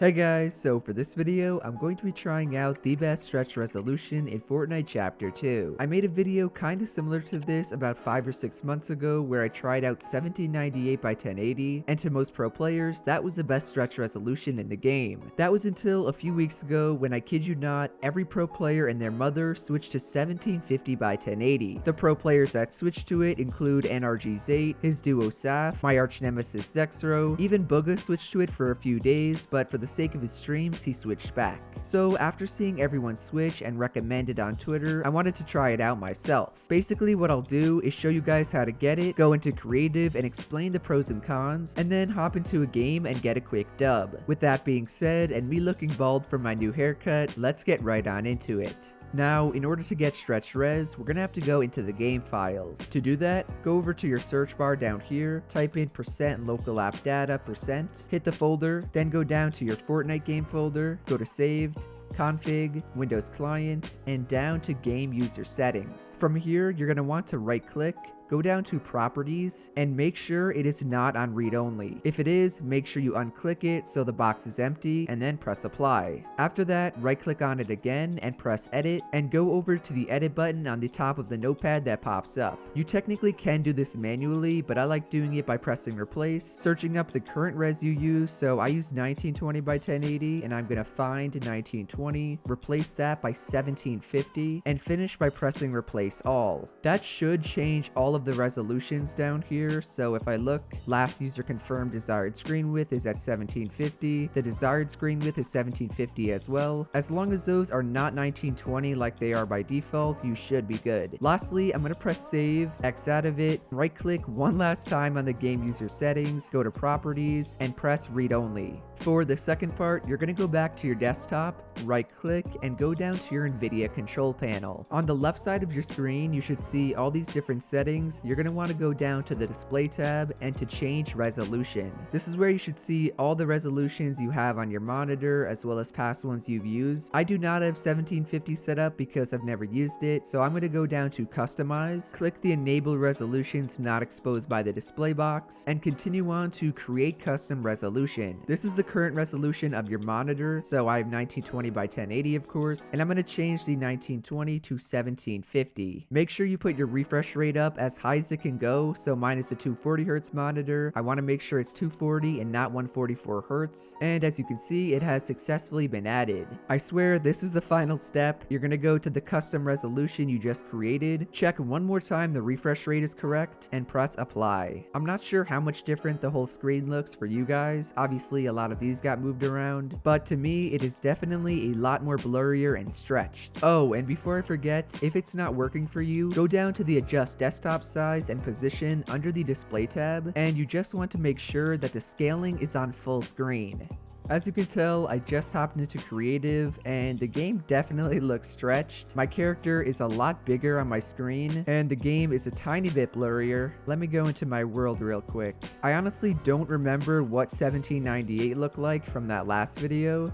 Hey guys, so for this video, I'm going to be trying out the best stretch resolution in Fortnite Chapter 2. I made a video kinda similar to this about 5 or 6 months ago where I tried out 1798 by 1080, and to most pro players, that was the best stretch resolution in the game. That was until a few weeks ago when, I kid you not, every pro player and their mother switched to 1750 by 1080. The pro players that switched to it include NRG's8, his duo Saf, my arch nemesis Zexro, even Bugha switched to it for a few days, but for the sake of his streams, he switched back. So after seeing everyone switch and recommend it on Twitter, I wanted to try it out myself. Basically what I'll do is show you guys how to get it, go into creative and explain the pros and cons, and then hop into a game and get a quick dub. With that being said, and me looking bald from my new haircut, let's get right on into it. Now, in order to get stretch res, we're gonna have to go into the game files. To do that, go over to your search bar down here, type in % local app data %, hit the folder, then go down to your Fortnite game folder, go to saved, config, Windows client, and down to game user settings. From here, you're gonna want to right click, go down to properties, and make sure it is not on read only. If it is, make sure you unclick it so the box is empty, and then press apply. After that, right click on it again and press edit, and go over to the edit button on the top of the notepad that pops up. You technically can do this manually, but I like doing it by pressing replace, searching up the current res you use, so I use 1920 by 1080, and I'm gonna find 1920, replace that by 1750, and finish by pressing replace all. That should change all of the resolutions down here. So if I look, last user confirmed desired screen width is at 1750, the desired screen width is 1750 as well. As long as those are not 1920 like they are by default, you should be good. Lastly, I'm gonna press save, X out of it, right click one last time on the game user settings, go to properties, and press read only. For the second part, you're gonna go back to your desktop, right click, and go down to your NVIDIA control panel. On the left side of your screen, you should see all these different settings. You're going to want to go down to the display tab and to change resolution. This is where you should see all the resolutions you have on your monitor as well as past ones you've used. I do not have 1750 set up because I've never used it, so I'm going to go down to customize, click the enable resolutions not exposed by the display box, and continue on to create custom resolution. This is the current resolution of your monitor, so I have 1920 by 1080 of course, and I'm going to change the 1920 to 1750. Make sure you put your refresh rate up as high as it can go, so mine is a 240 Hz monitor. I want to make sure it's 240 and not 144 Hz, and as you can see, it has successfully been added. I swear this is the final step. You're going to go to the custom resolution you just created, check one more time the refresh rate is correct, and press apply. I'm not sure how much different the whole screen looks for you guys. Obviously a lot of these got moved around, but to me it is definitely a lot more blurrier and stretched. Oh, and before I forget, if it's not working for you, go down to the adjust desktop size and position under the display tab, and you just want to make sure that the scaling is on full screen. As you can tell, I just hopped into creative and the game definitely looks stretched. My character is a lot bigger on my screen and the game is a tiny bit blurrier. Let me go into my world real quick. I honestly don't remember what 1798 looked like from that last video.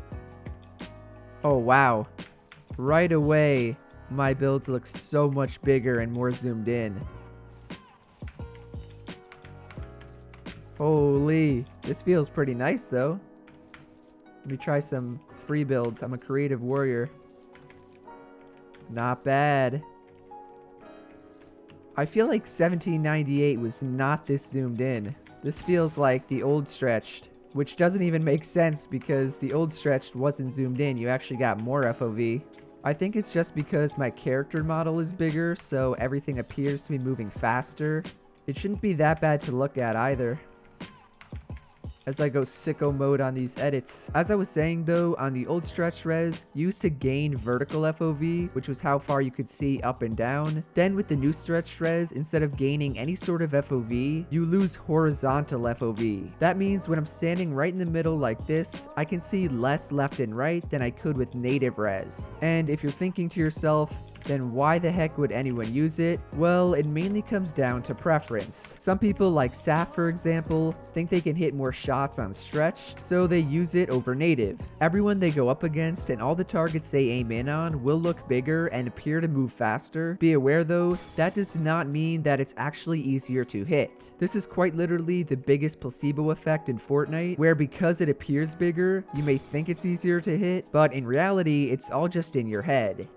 Oh wow, right away my builds look so much bigger and more zoomed in. Holy, this feels pretty nice though. Let me try some free builds. I'm a creative warrior. Not bad. I feel like 1798 was not this zoomed in. This feels like the old stretched, which doesn't even make sense because the old stretched wasn't zoomed in. You actually got more FOV. I think it's just because my character model is bigger, so everything appears to be moving faster. It shouldn't be that bad to look at either, as I go sicko mode on these edits. As I was saying though, on the old stretch res, used to gain vertical FOV, which was how far you could see up and down. Then with the new stretch res, instead of gaining any sort of FOV, you lose horizontal FOV. That means when I'm standing right in the middle like this, I can see less left and right than I could with native res. And if you're thinking to yourself, then why the heck would anyone use it? Well, it mainly comes down to preference. Some people like Saf, for example, think they can hit more shots on stretched, so they use it over native. Everyone they go up against and all the targets they aim in on will look bigger and appear to move faster. Be aware though, that does not mean that it's actually easier to hit. This is quite literally the biggest placebo effect in Fortnite, where because it appears bigger, you may think it's easier to hit, but in reality, it's all just in your head.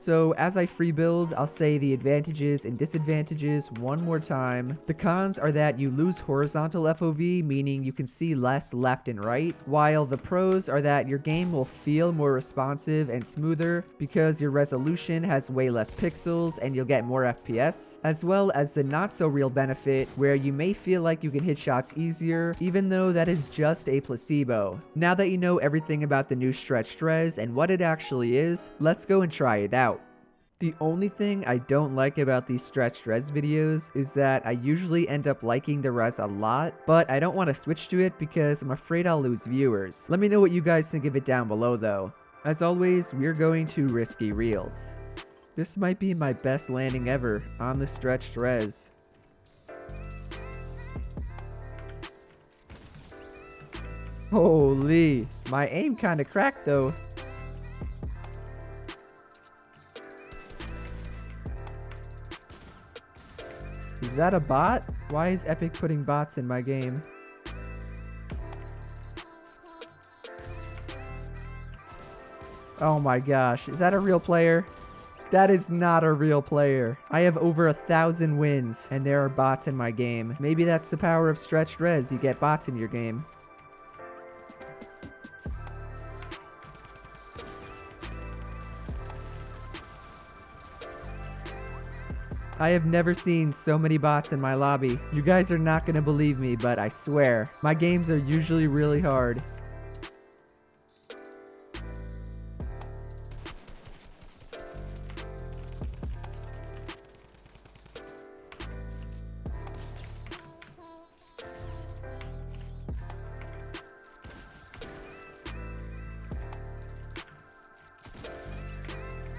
So as I free build, I'll say the advantages and disadvantages one more time. The cons are that you lose horizontal FOV, meaning you can see less left and right, while the pros are that your game will feel more responsive and smoother because your resolution has way less pixels and you'll get more FPS, as well as the not so real benefit where you may feel like you can hit shots easier, even though that is just a placebo. Now that you know everything about the new stretched res and what it actually is, let's go and try it out. The only thing I don't like about these stretched res videos is that I usually end up liking the res a lot, but I don't want to switch to it because I'm afraid I'll lose viewers. Let me know what you guys think of it down below though. As always, we're going to risky reels. This might be my best landing ever on the stretched res. Holy, my aim kinda cracked though. Is that a bot? Why is Epic putting bots in my game? Oh my gosh, is that a real player? That is not a real player. I have over 1,000 wins and there are bots in my game. Maybe that's the power of stretched res, you get bots in your game. I have never seen so many bots in my lobby. You guys are not gonna believe me, but I swear, my games are usually really hard.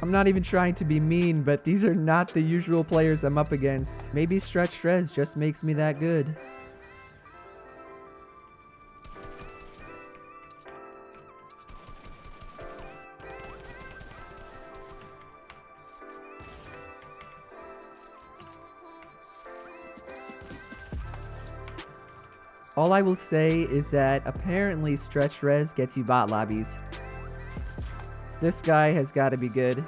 I'm not even trying to be mean, but these are not the usual players I'm up against. Maybe stretched res just makes me that good. All I will say is that apparently stretched res gets you bot lobbies. This guy has got to be good.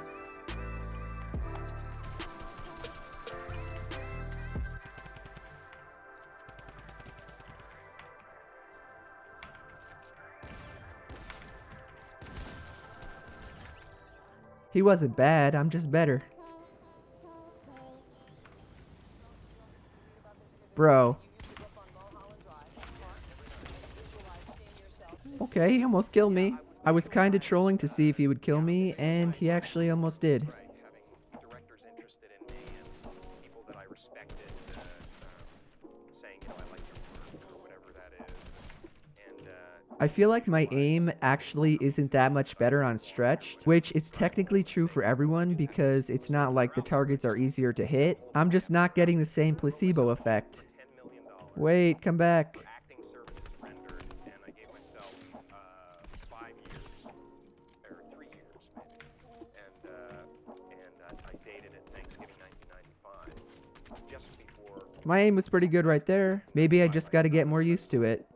He wasn't bad, I'm just better. Bro. Okay, he almost killed me. I was kinda trolling to see if he would kill me, and he actually almost did. I feel like my aim actually isn't that much better on stretched, which is technically true for everyone because it's not like the targets are easier to hit. I'm just not getting the same placebo effect. Wait, come back. My aim was pretty good right there. Maybe I just gotta get more used to it.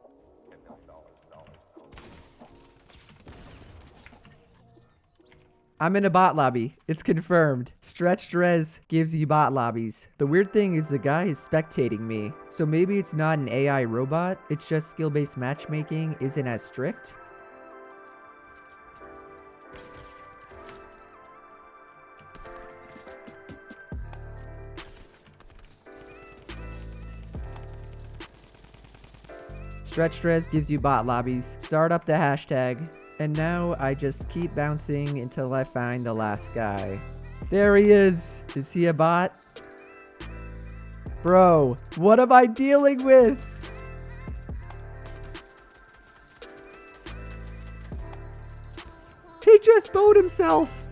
I'm in a bot lobby. It's confirmed. Stretched res gives you bot lobbies. The weird thing is the guy is spectating me. So maybe it's not an AI robot. It's just skill-based matchmaking isn't as strict. Stretched res gives you bot lobbies. Start up the hashtag. And now I just keep bouncing until I find the last guy. There he is. Is he a bot? Bro, what am I dealing with? He just bowed himself.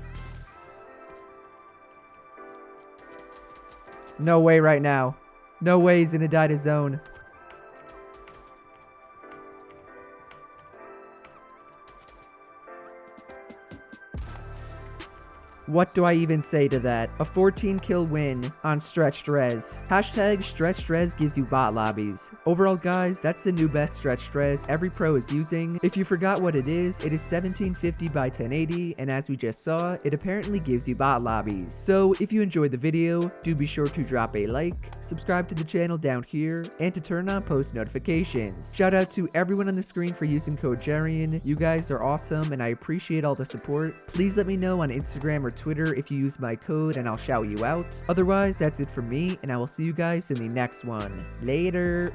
No way right now. No way he's gonna die to zone. What do I even say to that? A 14 kill win on stretched res. Hashtag stretched res gives you bot lobbies. Overall guys, that's the new best stretched res every pro is using. If you forgot what it is 1750 by 1080, and as we just saw, it apparently gives you bot lobbies. So if you enjoyed the video, do be sure to drop a like, subscribe to the channel down here, and to turn on post notifications. Shout out to everyone on the screen for using code Jarian. You guys are awesome and I appreciate all the support. Please let me know on Instagram or Twitter if you use my code and I'll shout you out. Otherwise, that's it from me, and I will see you guys in the next one. Later.